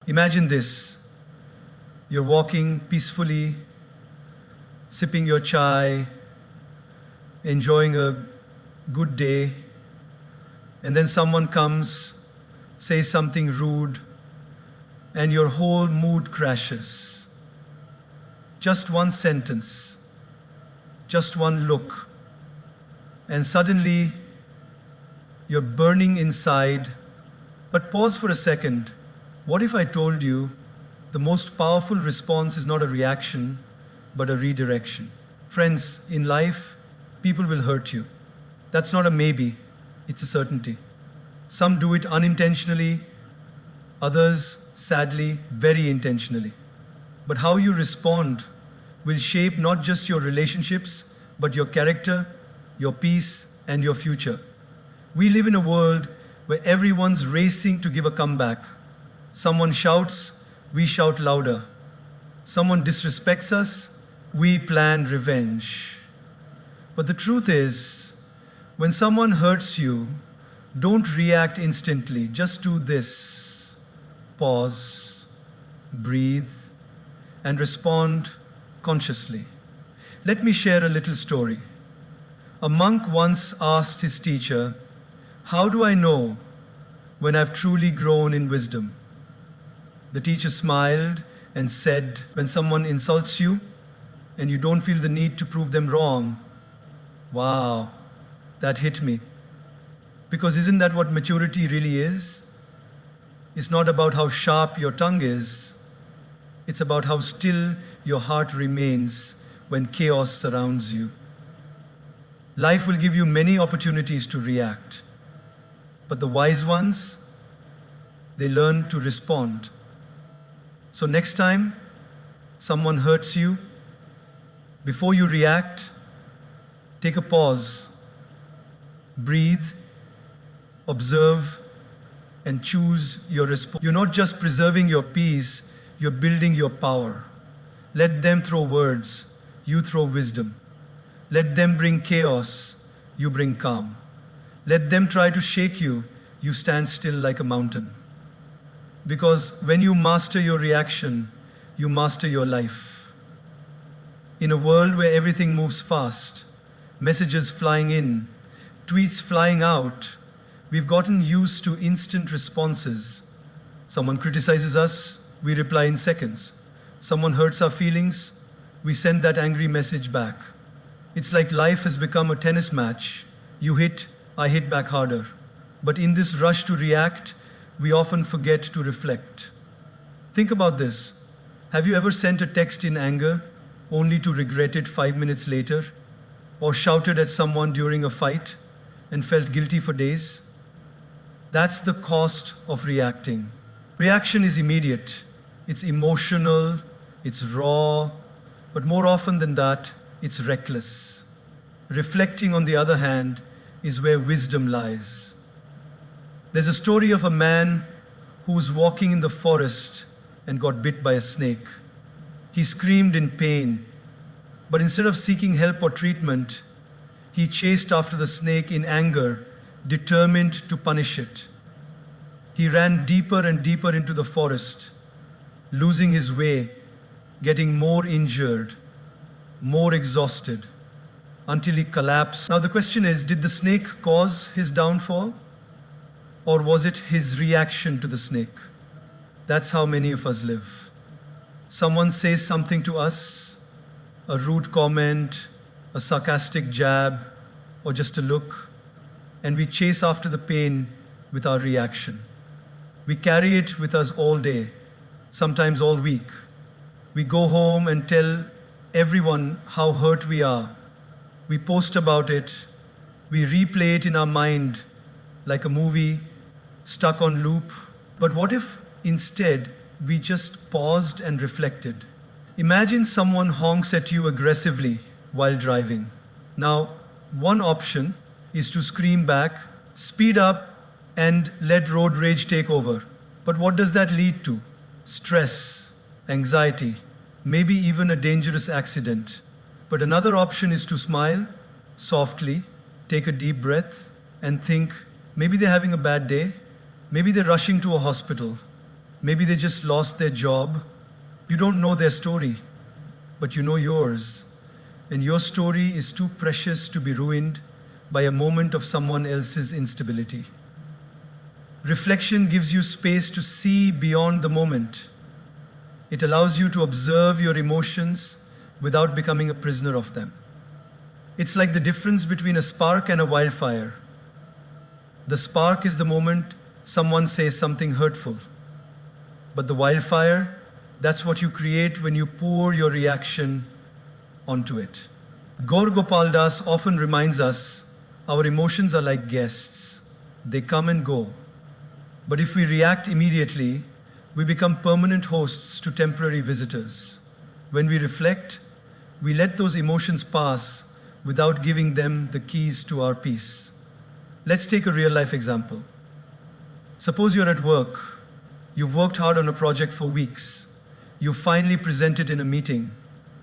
Imagine this. You're walking peacefully, sipping your chai, enjoying a good day, and then someone comes, says something rude, and your whole mood crashes. Just one sentence, just one look, and suddenly you're burning inside. But pause for a second. What if I told you the most powerful response is not a reaction, but a redirection? Friends, in life, people will hurt you. That's not a maybe, it's a certainty. Some do it unintentionally, others, sadly, very intentionally. But how you respond will shape not just your relationships, but your character, your peace, and your future. We live in a world where everyone's racing to give a comeback. Someone shouts, we shout louder. Someone disrespects us, we plan revenge. But the truth is, when someone hurts you, don't react instantly. Just do this. Pause, breathe, and respond consciously. Let me share a little story. A monk once asked his teacher, "How do I know when I've truly grown in wisdom?" The teacher smiled and said, "When someone insults you and you don't feel the need to prove them wrong." Wow, that hit me. Because isn't that what maturity really is? It's not about how sharp your tongue is. It's about how still your heart remains when chaos surrounds you. Life will give you many opportunities to react. But the wise ones, they learn to respond. So next time someone hurts you, before you react, take a pause, breathe, observe, and choose your response. You're not just preserving your peace, you're building your power. Let them throw words, you throw wisdom. Let them bring chaos, you bring calm. Let them try to shake you, you stand still like a mountain. Because when you master your reaction, you master your life. In a world where everything moves fast, messages flying in, tweets flying out, we've gotten used to instant responses. Someone criticizes us, we reply in seconds. Someone hurts our feelings, we send that angry message back. It's like life has become a tennis match. You hit, I hit back harder. But in this rush to react, we often forget to reflect. Think about this. Have you ever sent a text in anger only to regret it 5 minutes later? Or shouted at someone during a fight and felt guilty for days? That's the cost of reacting. Reaction is immediate, it's emotional, it's raw, but more often than that, it's reckless. Reflecting, on the other hand, is where wisdom lies. There's a story of a man who was walking in the forest and got bit by a snake. He screamed in pain, but instead of seeking help or treatment, he chased after the snake in anger, determined to punish it. He ran deeper and deeper into the forest, losing his way, getting more injured, more exhausted, until he collapsed. Now the question is, did the snake cause his downfall? Or was it his reaction to the snake? That's how many of us live. Someone says something to us, a rude comment, a sarcastic jab, or just a look, and we chase after the pain with our reaction. We carry it with us all day, sometimes all week. We go home and tell everyone how hurt we are. We post about it. We replay it in our mind like a movie stuck on loop. But what if instead we just paused and reflected? Imagine someone honks at you aggressively while driving. Now, one option is to scream back, speed up, and let road rage take over. But what does that lead to? Stress, anxiety, maybe even a dangerous accident. But another option is to smile softly, take a deep breath, and think, maybe they're having a bad day, maybe they're rushing to a hospital, Maybe they just lost their job. You don't know their story, but you know yours. And your story is too precious to be ruined by a moment of someone else's instability. Reflection gives you space to see beyond the moment. It allows you to observe your emotions without becoming a prisoner of them. It's like the difference between a spark and a wildfire. The spark is the moment someone says something hurtful. But the wildfire, that's what you create when you pour your reaction onto it. Gaur Gopal Das often reminds us our emotions are like guests. They come and go. But if we react immediately, we become permanent hosts to temporary visitors. When we reflect, we let those emotions pass without giving them the keys to our peace. Let's take a real-life example. Suppose you're at work. You've worked hard on a project for weeks. You finally present it in a meeting,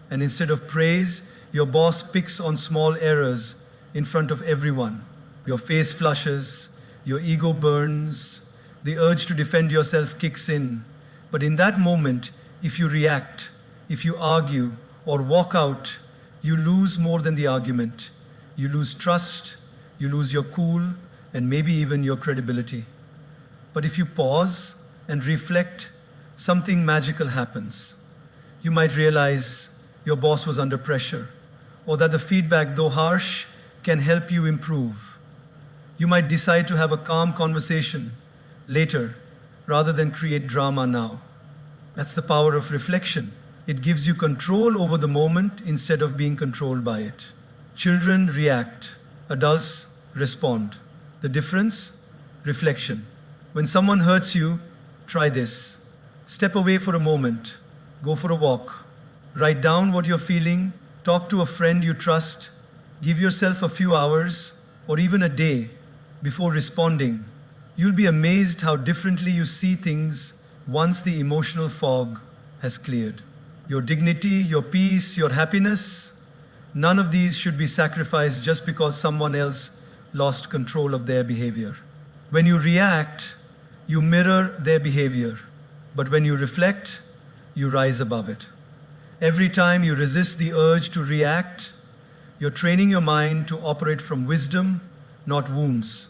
and instead of praise, your boss picks on small errors in front of everyone. Your face flushes, your ego burns, the urge to defend yourself kicks in. But in that moment, if you react, if you argue or walk out, you lose more than the argument. You lose trust, you lose your cool, and maybe even your credibility. But if you pause and reflect, something magical happens. You might realize your boss was under pressure, or that the feedback, though harsh, can help you improve. You might decide to have a calm conversation later, rather than create drama now. That's the power of reflection. It gives you control over the moment instead of being controlled by it. Children react, adults respond. The difference? Reflection. When someone hurts you, try this. Step away for a moment. Go for a walk. Write down what you're feeling. Talk to a friend you trust. Give yourself a few hours or even a day before responding. You'll be amazed how differently you see things once the emotional fog has cleared. Your dignity, your peace, your happiness, none of these should be sacrificed just because someone else lost control of their behavior. When you react, you mirror their behavior. But when you reflect, you rise above it. Every time you resist the urge to react, you're training your mind to operate from wisdom, not wounds.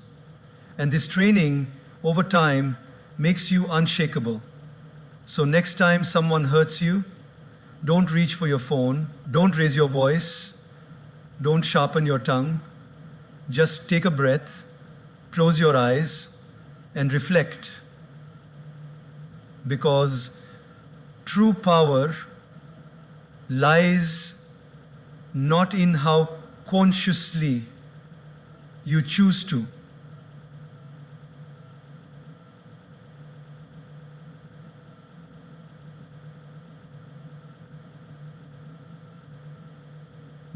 And this training, over time, makes you unshakable. So next time someone hurts you, don't reach for your phone, don't raise your voice, don't sharpen your tongue. Just take a breath, close your eyes, and reflect. Because true power lies not in how consciously you choose to.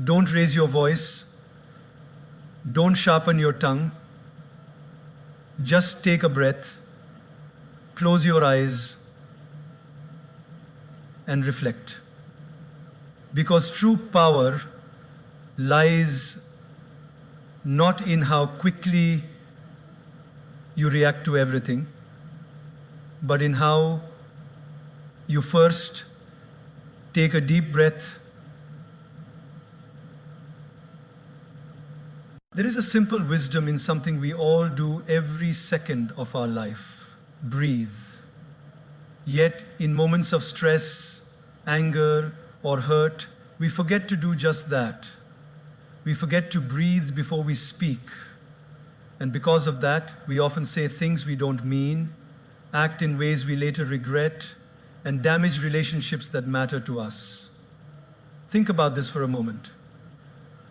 Don't raise your voice. Don't sharpen your tongue. Just take a breath, close your eyes, and reflect. Because true power lies not in how quickly you react to everything, but in how you first take a deep breath. There is a simple wisdom in something we all do every second of our life: breathe. Yet, in moments of stress, anger, or hurt, we forget to do just that. We forget to breathe before we speak. And because of that, we often say things we don't mean, act in ways we later regret, and damage relationships that matter to us. Think about this for a moment.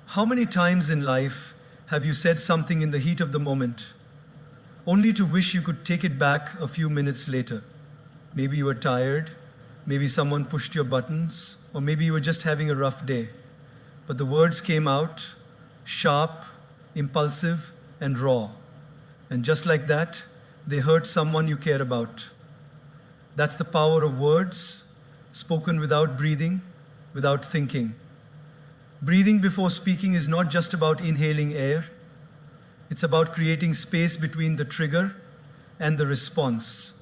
How many times in life have you said something in the heat of the moment, only to wish you could take it back a few minutes later? Maybe you were tired, maybe someone pushed your buttons, or maybe you were just having a rough day. But the words came out sharp, impulsive, and raw. And just like that, they hurt someone you care about. That's the power of words, spoken without breathing, without thinking. Breathing before speaking is not just about inhaling air. It's about creating space between the trigger and the response.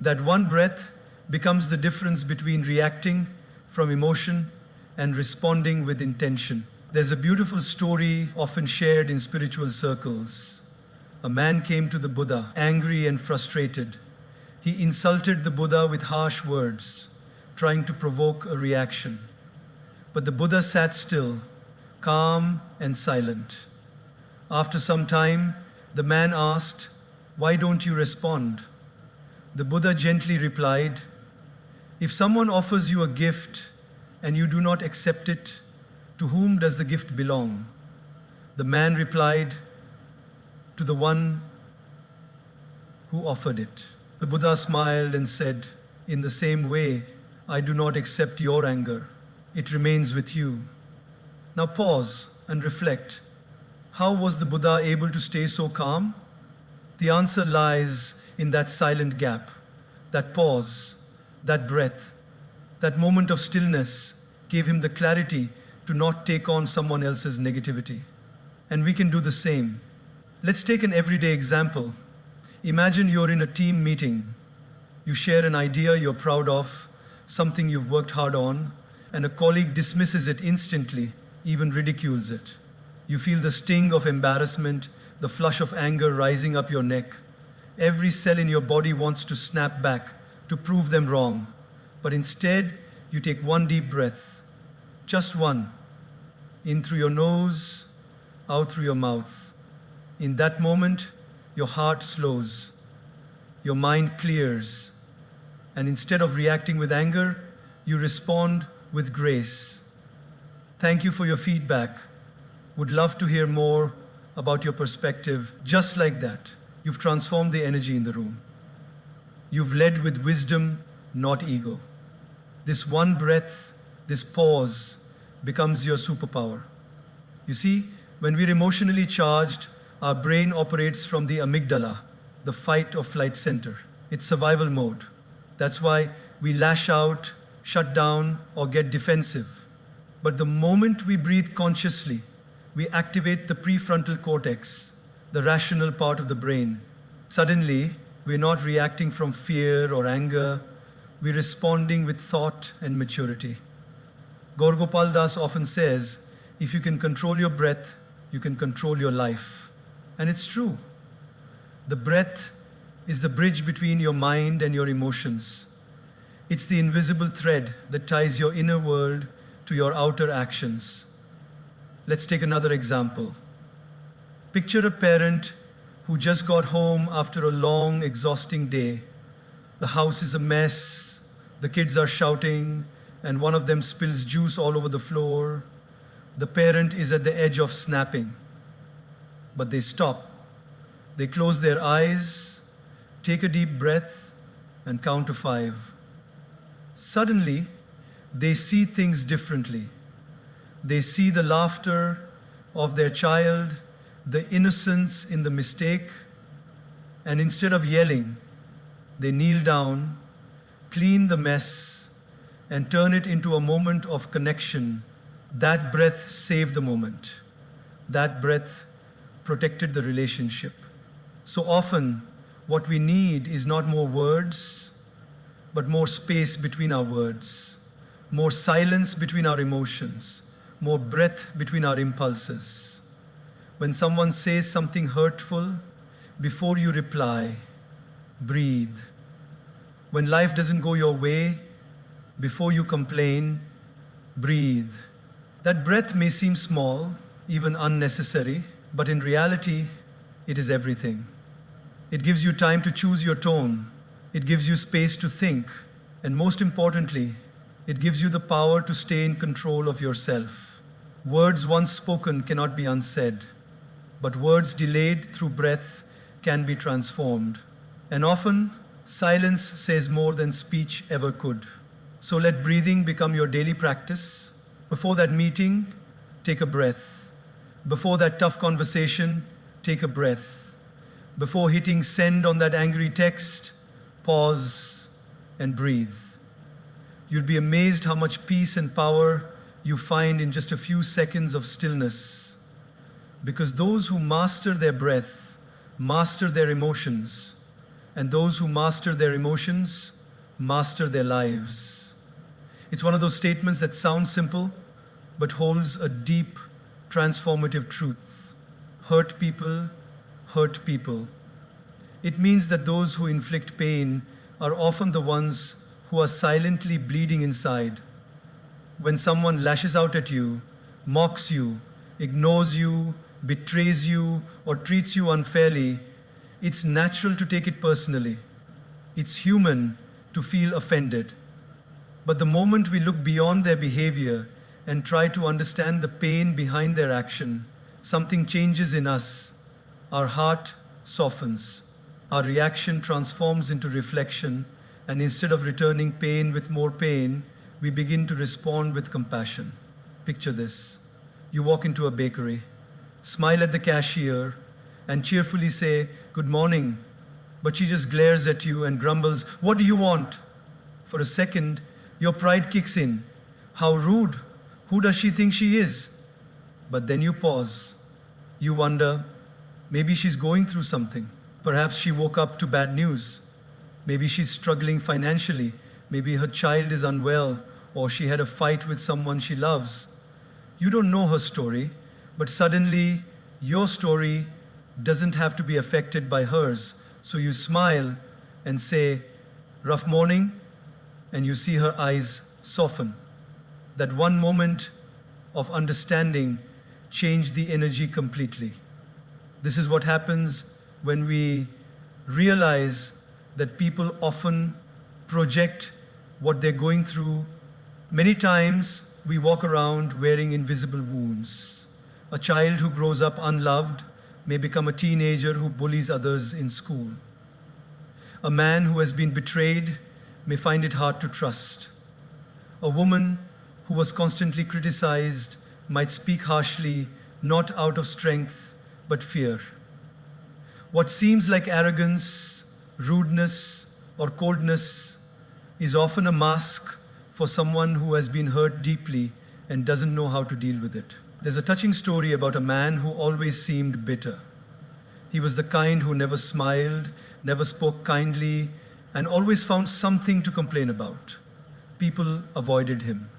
That one breath becomes the difference between reacting from emotion and responding with intention. There's a beautiful story often shared in spiritual circles. A man came to the Buddha, angry and frustrated. He insulted the Buddha with harsh words, trying to provoke a reaction. But the Buddha sat still, calm and silent. After some time, the man asked, "Why don't you respond?" The Buddha gently replied, "If someone offers you a gift and you do not accept it, to whom does the gift belong?" The man replied, "To the one who offered it." The Buddha smiled and said, "In the same way, I do not accept your anger. It remains with you." Now pause and reflect. How was the Buddha able to stay so calm? The answer lies in that silent gap, that pause, that breath, that moment of stillness gave him the clarity to not take on someone else's negativity. And we can do the same. Let's take an everyday example. Imagine you're in a team meeting. You share an idea you're proud of, something you've worked hard on, and a colleague dismisses it instantly, even ridicules it. You feel the sting of embarrassment, the flush of anger rising up your neck. Every cell in your body wants to snap back to prove them wrong. But instead, you take one deep breath, just one, in through your nose, out through your mouth. In that moment, your heart slows, your mind clears, and instead of reacting with anger, you respond with grace. Thank you for your feedback. Would love to hear more about your perspective. Just like that, you've transformed the energy in the room. You've led with wisdom, not ego. This one breath, this pause, becomes your superpower. You see, when we're emotionally charged, our brain operates from the amygdala, the fight or flight center. It's survival mode. That's why we lash out, shut down, or get defensive. But the moment we breathe consciously, we activate the prefrontal cortex, the rational part of the brain. Suddenly, we're not reacting from fear or anger, we're responding with thought and maturity. Gaur Gopal often says, if you can control your breath, you can control your life. And it's true. The breath is the bridge between your mind and your emotions. It's the invisible thread that ties your inner world to your outer actions. Let's take another example. Picture a parent who just got home after a long, exhausting day. The house is a mess, the kids are shouting, and one of them spills juice all over the floor. The parent is at the edge of snapping. But they stop. They close their eyes, take a deep breath, and count to 5. Suddenly, they see things differently. They see the laughter of their child, the innocence in the mistake, and instead of yelling, they kneel down, clean the mess, and turn it into a moment of connection. That breath saved the moment. That breath protected the relationship. So often, what we need is not more words, but more space between our words, more silence between our emotions, more breath between our impulses. When someone says something hurtful, before you reply, breathe. When life doesn't go your way, before you complain, breathe. That breath may seem small, even unnecessary, but in reality, it is everything. It gives you time to choose your tone. It gives you space to think. And most importantly, it gives you the power to stay in control of yourself. Words once spoken cannot be unsaid, but words delayed through breath can be transformed. And often, silence says more than speech ever could. So let breathing become your daily practice. Before that meeting, take a breath. Before that tough conversation, take a breath. Before hitting send on that angry text, pause and breathe. You'll be amazed how much peace and power you find in just a few seconds of stillness. Because those who master their breath, master their emotions. and those who master their emotions master their lives. It's one of those statements that sounds simple, but holds a deep, transformative truth. Hurt people hurt people. It means that those who inflict pain are often the ones who are silently bleeding inside. When someone lashes out at you, mocks you, ignores you, betrays you, or treats you unfairly, it's natural to take it personally. It's human to feel offended. But the moment we look beyond their behavior and try to understand the pain behind their action, something changes in us. Our heart softens. Our reaction transforms into reflection, and instead of returning pain with more pain, we begin to respond with compassion. Picture this. You walk into a bakery, smile at the cashier, and cheerfully say, "Good morning," but she just glares at you and grumbles, "What do you want?" For a second, your pride kicks in. How rude! Who does she think she is? But then you pause. You wonder, maybe she's going through something. Perhaps she woke up to bad news. Maybe she's struggling financially. Maybe her child is unwell, or she had a fight with someone she loves. You don't know her story, but suddenly your story doesn't have to be affected by hers. So you smile and say, "Rough morning," and you see her eyes soften. That one moment of understanding changed the energy completely. This is what happens when we realize that people often project what they're going through. Many times we walk around wearing invisible wounds. A child who grows up unloved may become a teenager who bullies others in school. A man who has been betrayed may find it hard to trust. A woman who was constantly criticized might speak harshly, not out of strength, but fear. What seems like arrogance, rudeness, or coldness is often a mask for someone who has been hurt deeply and doesn't know how to deal with it. There's a touching story about a man who always seemed bitter. He was the kind who never smiled, never spoke kindly, and always found something to complain about. People avoided him.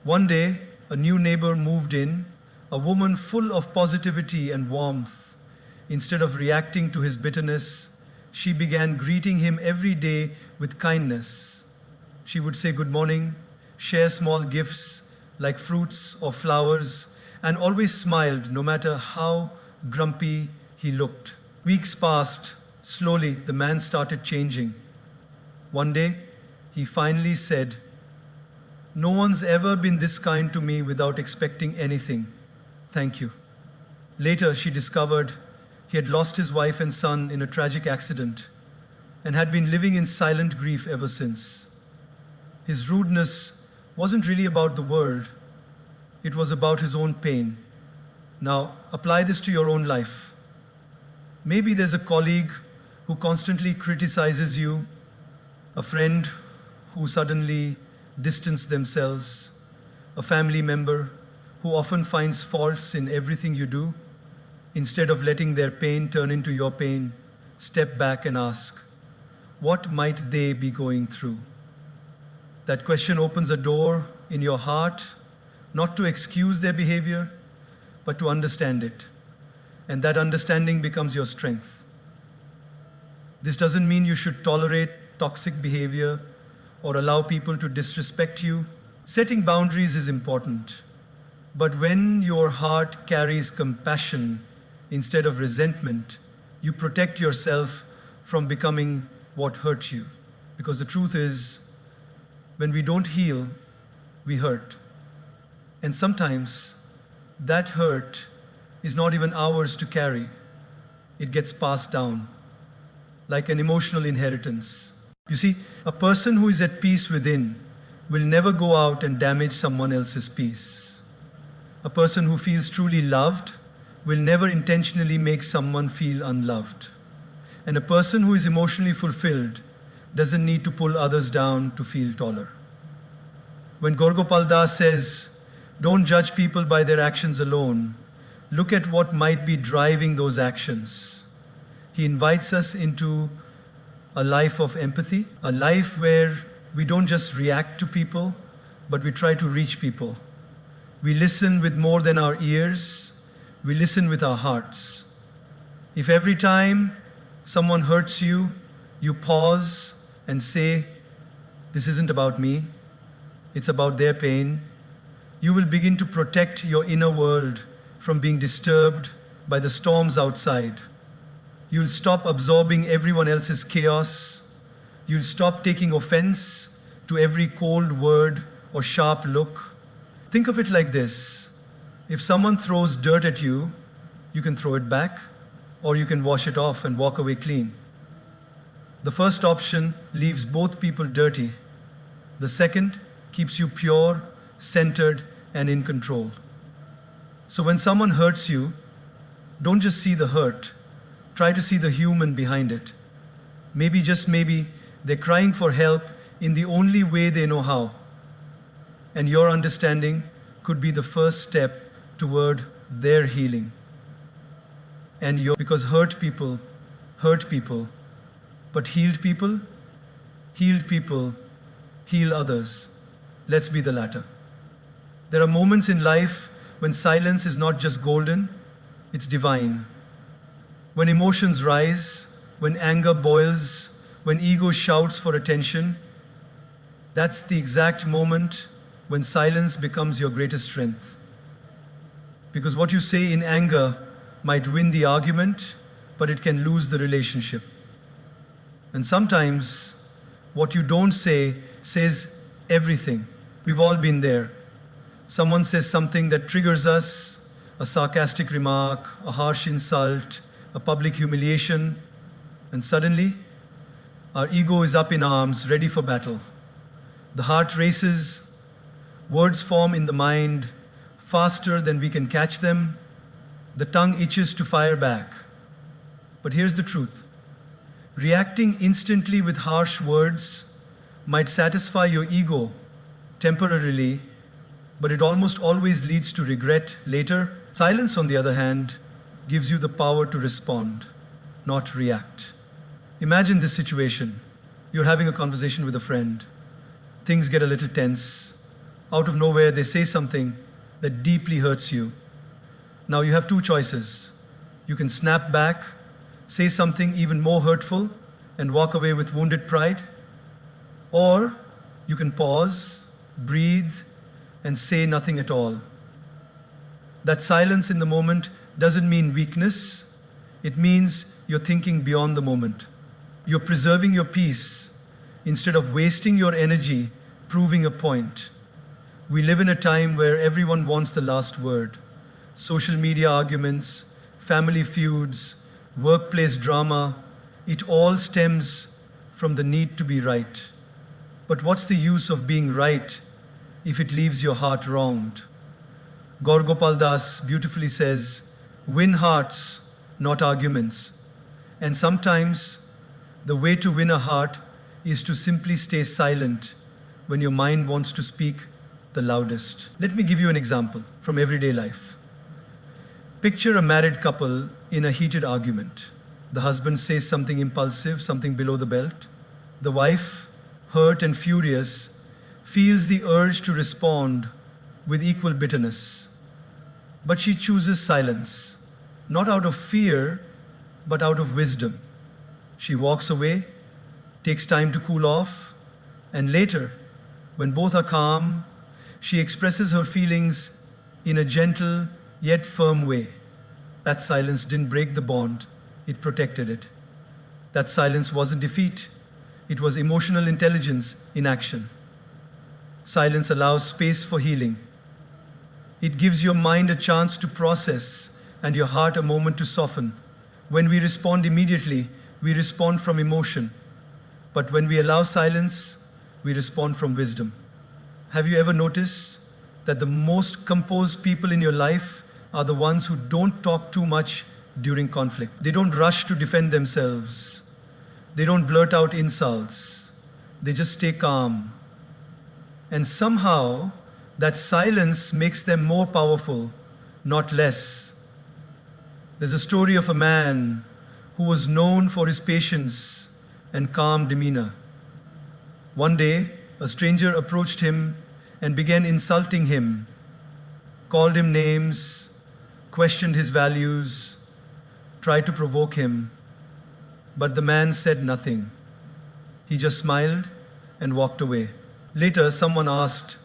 One day, a new neighbor moved in, a woman full of positivity and warmth. Instead of reacting to his bitterness, she began greeting him every day with kindness. She would say good morning, share small gifts like fruits or flowers, and always smiled no matter how grumpy he looked. Weeks passed. Slowly, the man started changing. One day, he finally said, "No one's ever been this kind to me without expecting anything. Thank you." Later, she discovered he had lost his wife and son in a tragic accident and had been living in silent grief ever since. His rudeness wasn't really about the world. It was about his own pain. Now, apply this to your own life. Maybe there's a colleague who constantly criticizes you, a friend who suddenly distance themselves, a family member who often finds faults in everything you do. Instead of letting their pain turn into your pain, step back and ask, what might they be going through? That question opens a door in your heart, not to excuse their behavior, but to understand it. And that understanding becomes your strength. This doesn't mean you should tolerate toxic behavior or allow people to disrespect you. Setting boundaries is important. But when your heart carries compassion instead of resentment, you protect yourself from becoming what hurts you. Because the truth is, when we don't heal, we hurt. And sometimes that hurt is not even ours to carry. It gets passed down, like an emotional inheritance. You see, a person who is at peace within will never go out and damage someone else's peace. A person who feels truly loved will never intentionally make someone feel unloved. And a person who is emotionally fulfilled doesn't need to pull others down to feel taller. When Gaur Gopal says, "Don't judge people by their actions alone, look at what might be driving those actions." He invites us into a life of empathy, a life where we don't just react to people, but we try to reach people. We listen with more than our ears, we listen with our hearts. If every time someone hurts you, you pause and say, "This isn't about me, it's about their pain," you will begin to protect your inner world from being disturbed by the storms outside. You'll stop absorbing everyone else's chaos. You'll stop taking offense to every cold word or sharp look. Think of it like this. If someone throws dirt at you, you can throw it back, or you can wash it off and walk away clean. The first option leaves both people dirty. The second keeps you pure, centered, and in control. So when someone hurts you, don't just see the hurt. Try to see the human behind it. Maybe, just maybe, they're crying for help in the only way they know how. And your understanding could be the first step toward their healing. Because hurt people, but healed people heal others. Let's be the latter. There are moments in life when silence is not just golden, it's divine. When emotions rise, when anger boils, when ego shouts for attention, that's the exact moment when silence becomes your greatest strength. Because what you say in anger might win the argument, but it can lose the relationship. And sometimes what you don't say says everything. We've all been there. Someone says something that triggers us, a sarcastic remark, a harsh insult, a public humiliation, and suddenly our ego is up in arms, ready for battle. The heart races, words form in the mind faster than we can catch them, the tongue itches to fire back. But here's the truth. Reacting instantly with harsh words might satisfy your ego temporarily, but it almost always leads to regret later. Silence, on the other hand, gives you the power to respond, not react. Imagine this situation. You're having a conversation with a friend. Things get a little tense. Out of nowhere, they say something that deeply hurts you. Now you have two choices. You can snap back, say something even more hurtful, and walk away with wounded pride. Or you can pause, breathe, and say nothing at all. That silence in the moment doesn't mean weakness. It means you're thinking beyond the moment. You're preserving your peace instead of wasting your energy proving a point. We live in a time where everyone wants the last word. Social media arguments, family feuds, workplace drama, it all stems from the need to be right. But what's the use of being right if it leaves your heart wronged? Gaur Gopal beautifully says, "Win hearts, not arguments." And sometimes the way to win a heart is to simply stay silent when your mind wants to speak the loudest. Let me give you an example from everyday life. Picture a married couple in a heated argument. The husband says something impulsive, something below the belt. The wife, hurt and furious, feels the urge to respond with equal bitterness. But she chooses silence, not out of fear, but out of wisdom. She walks away, takes time to cool off, and later, when both are calm, she expresses her feelings in a gentle yet firm way. That silence didn't break the bond, it protected it. That silence wasn't defeat, it was emotional intelligence in action. Silence allows space for healing. It gives your mind a chance to process and your heart a moment to soften. When we respond immediately, we respond from emotion. But when we allow silence, we respond from wisdom. Have you ever noticed that the most composed people in your life are the ones who don't talk too much during conflict? They don't rush to defend themselves. They don't blurt out insults. They just stay calm. And somehow, that silence makes them more powerful, not less. There's a story of a man who was known for his patience and calm demeanor. One day, a stranger approached him and began insulting him, called him names, questioned his values, tried to provoke him, but the man said nothing. He just smiled and walked away. Later, someone asked,